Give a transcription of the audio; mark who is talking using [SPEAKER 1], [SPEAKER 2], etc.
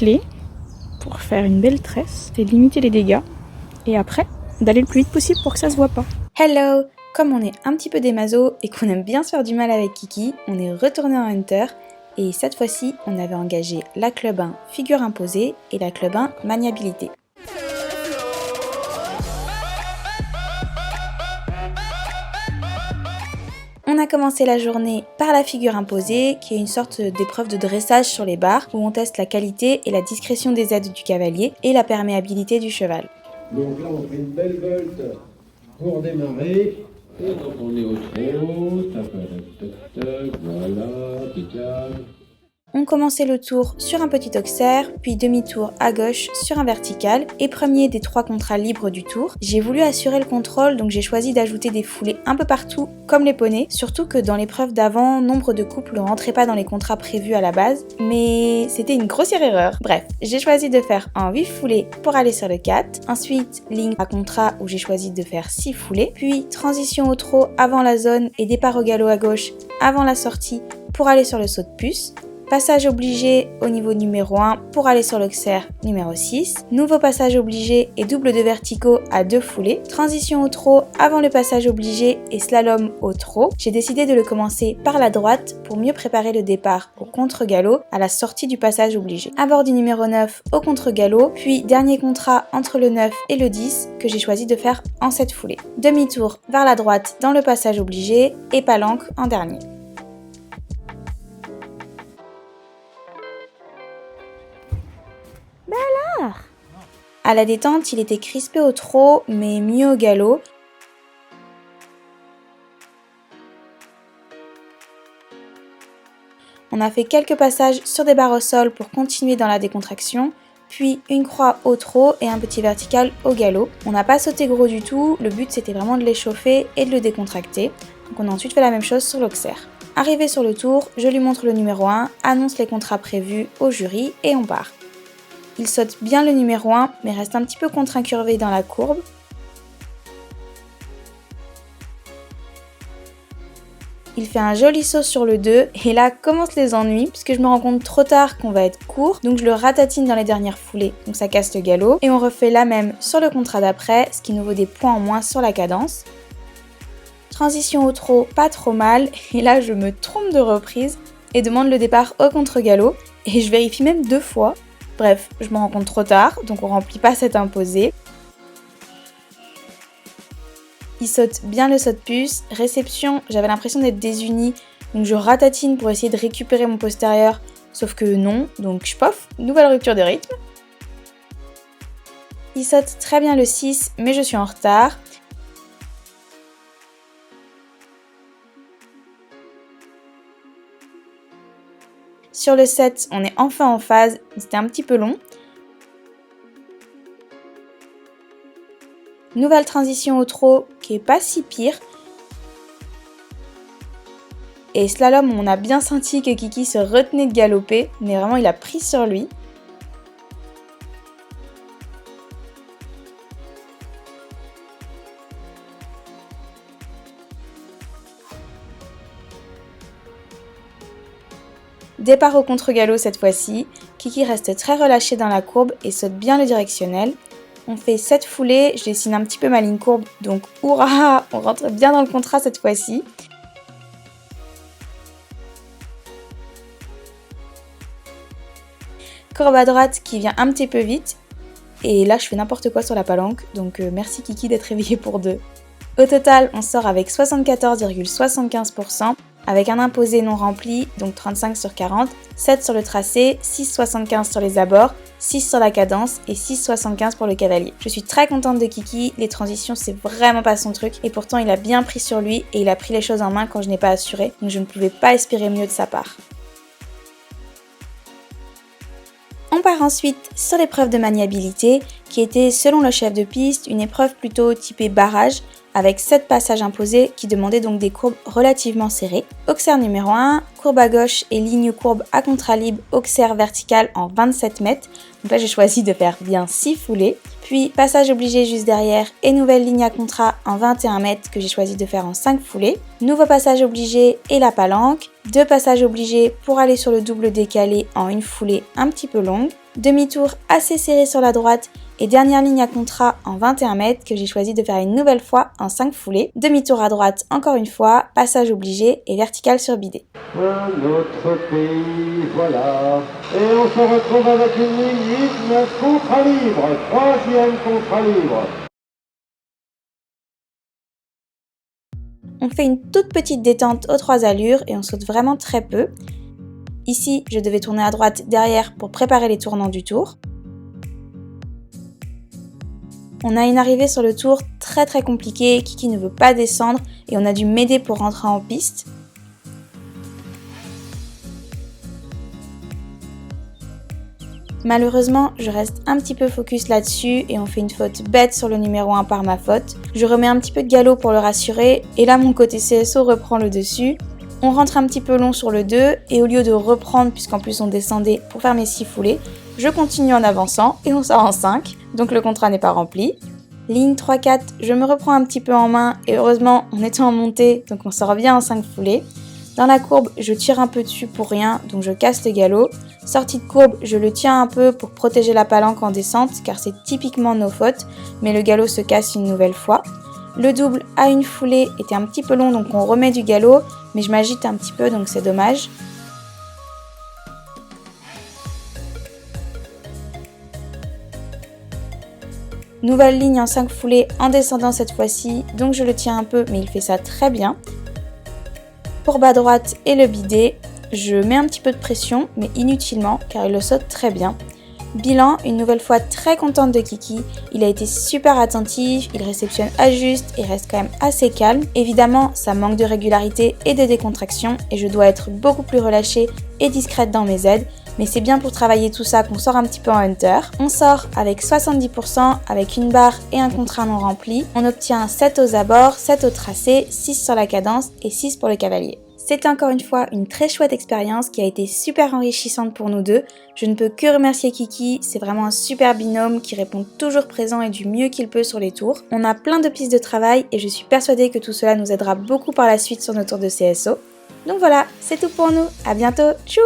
[SPEAKER 1] clé pour faire une belle tresse, c'est de limiter les dégâts et après d'aller le plus vite possible pour que ça se voit pas.
[SPEAKER 2] Hello! Comme on est un petit peu des masos et qu'on aime bien se faire du mal avec Kiki, on est retourné en Hunter et cette fois-ci on avait engagé la club 1 figure imposée et la club 1 maniabilité. On a commencé la journée par la figure imposée, qui est une sorte d'épreuve de dressage sur les barres, où on teste la qualité et la discrétion des aides du cavalier et la perméabilité du cheval.
[SPEAKER 3] Donc là on fait une belle volte pour démarrer, et donc on est au trot, voilà, impeccable.
[SPEAKER 2] On commençait le tour sur un petit auxerre, puis demi-tour à gauche sur un vertical et premier des 3 contrats libres du tour. J'ai voulu assurer le contrôle, donc j'ai choisi d'ajouter des foulées un peu partout comme les poneys, surtout que dans l'épreuve d'avant, nombre de couples ne rentraient pas dans les contrats prévus à la base, mais c'était une grossière erreur. Bref, j'ai choisi de faire un 8 foulées pour aller sur le 4, ensuite ligne à contrat où j'ai choisi de faire 6 foulées, puis transition au trot avant la zone et départ au galop à gauche avant la sortie pour aller sur le saut de puce. Passage obligé au niveau numéro 1 pour aller sur l'auxerre numéro 6. Nouveau passage obligé et double de verticaux à 2 foulées. Transition au trot avant le passage obligé et slalom au trot. J'ai décidé de le commencer par la droite pour mieux préparer le départ au contre-galop à la sortie du passage obligé. À bord du numéro 9 au contre-galop, puis dernier contrat entre le 9 et le 10 que j'ai choisi de faire en 7 foulées. Demi-tour vers la droite dans le passage obligé et palanque en dernier. À la détente, il était crispé au trot, mais mieux au galop. On a fait quelques passages sur des barres au sol pour continuer dans la décontraction, puis une croix au trot et un petit vertical au galop. On n'a pas sauté gros du tout, le but c'était vraiment de l'échauffer et de le décontracter. Donc on a ensuite fait la même chose sur l'auxerre. Arrivé sur le tour, je lui montre le numéro 1, annonce les contrats prévus au jury et on part. Il saute bien le numéro 1, mais reste un petit peu contre-incurvé dans la courbe. Il fait un joli saut sur le 2, et là commencent les ennuis, puisque je me rends compte trop tard qu'on va être court, donc je le ratatine dans les dernières foulées, donc ça casse le galop, et on refait la même sur le contrat d'après, ce qui nous vaut des points en moins sur la cadence. Transition au trot, pas trop mal, et là je me trompe de reprise, et demande le départ au contre-galop, et je vérifie même 2 fois. Bref, je me rends compte trop tard, donc on remplit pas cet imposé. Il saute bien le saut de puce. Réception, j'avais l'impression d'être désunie, donc je ratatine pour essayer de récupérer mon postérieur, sauf que non, donc je pof, nouvelle rupture de rythme. Il saute très bien le 6, mais je suis en retard. Sur le 7, on est enfin en phase, c'était un petit peu long. Nouvelle transition au trot qui est pas si pire. Et slalom, on a bien senti que Kiki se retenait de galoper, mais vraiment il a pris sur lui. Départ au contre-galop cette fois-ci, Kiki reste très relâché dans la courbe et saute bien le directionnel. On fait 7 foulées, je dessine un petit peu ma ligne courbe, donc hurrah, on rentre bien dans le contrat cette fois-ci. Courbe à droite qui vient un petit peu vite, et là je fais n'importe quoi sur la palanque, donc merci Kiki d'être réveillé pour 2. Au total, on sort avec 74,75%. Avec un imposé non rempli, donc 35 sur 40, 7 sur le tracé, 6,75 sur les abords, 6 sur la cadence et 6,75 pour le cavalier. Je suis très contente de Kiki, les transitions c'est vraiment pas son truc et pourtant il a bien pris sur lui et il a pris les choses en main quand je n'ai pas assuré, donc je ne pouvais pas espérer mieux de sa part. On part ensuite sur l'épreuve de maniabilité qui était, selon le chef de piste, une épreuve plutôt typée barrage avec 7 passages imposés qui demandaient donc des courbes relativement serrées. Auxerre numéro 1, courbe à gauche et ligne courbe à contrat libre, auxerre vertical en 27 mètres. Donc là j'ai choisi de faire bien 6 foulées. Puis passage obligé juste derrière et nouvelle ligne à contrat en 21 mètres que j'ai choisi de faire en 5 foulées. Nouveau passage obligé et la palanque. 2 passages obligés pour aller sur le double décalé en une foulée un petit peu longue. Demi-tour assez serré sur la droite et dernière ligne à contrat en 21 mètres que j'ai choisi de faire une nouvelle fois en 5 foulées. Demi-tour à droite encore une fois, passage obligé et vertical sur bidet.
[SPEAKER 3] Un autre pays, voilà. Et on se retrouve avec une ligne contrat libre, 3e contrat libre.
[SPEAKER 2] On fait une toute petite détente aux 3 allures et on saute vraiment très peu. Ici, je devais tourner à droite derrière pour préparer les tournants du tour. On a une arrivée sur le tour très compliquée, Kiki ne veut pas descendre et on a dû m'aider pour rentrer en piste. Malheureusement, je reste un petit peu focus là-dessus et on fait une faute bête sur le numéro 1 par ma faute. Je remets un petit peu de galop pour le rassurer et là mon côté CSO reprend le dessus. On rentre un petit peu long sur le 2 et au lieu de reprendre, puisqu'en plus on descendait pour faire mes 6 foulées, je continue en avançant et on sort en 5, donc le contrat n'est pas rempli. Ligne 3-4, je me reprends un petit peu en main et heureusement on était en montée, donc on sort bien en 5 foulées. Dans la courbe, je tire un peu dessus pour rien, donc je casse le galop. Sortie de courbe, je le tiens un peu pour protéger la palanque en descente, car c'est typiquement nos fautes, mais le galop se casse une nouvelle fois. Le double à une foulée était un petit peu long, donc on remet du galop, mais je m'agite un petit peu, donc c'est dommage. Nouvelle ligne en 5 foulées en descendant cette fois-ci, donc je le tiens un peu, mais il fait ça très bien. Courbe à droite et le bidet, je mets un petit peu de pression, mais inutilement, car il le saute très bien. Bilan, une nouvelle fois très contente de Kiki, il a été super attentif, il réceptionne à juste et reste quand même assez calme. Évidemment, ça manque de régularité et de décontraction et je dois être beaucoup plus relâchée et discrète dans mes aides, mais c'est bien pour travailler tout ça qu'on sort un petit peu en hunter. On sort avec 70%, avec une barre et un contrat non rempli. On obtient 7 aux abords, 7 au tracé, 6 sur la cadence et 6 pour le cavalier. C'était encore une fois une très chouette expérience qui a été super enrichissante pour nous deux. Je ne peux que remercier Kiki, c'est vraiment un super binôme qui répond toujours présent et du mieux qu'il peut sur les tours. On a plein de pistes de travail et je suis persuadée que tout cela nous aidera beaucoup par la suite sur nos tours de CSO. Donc voilà, c'est tout pour nous, à bientôt, tchou!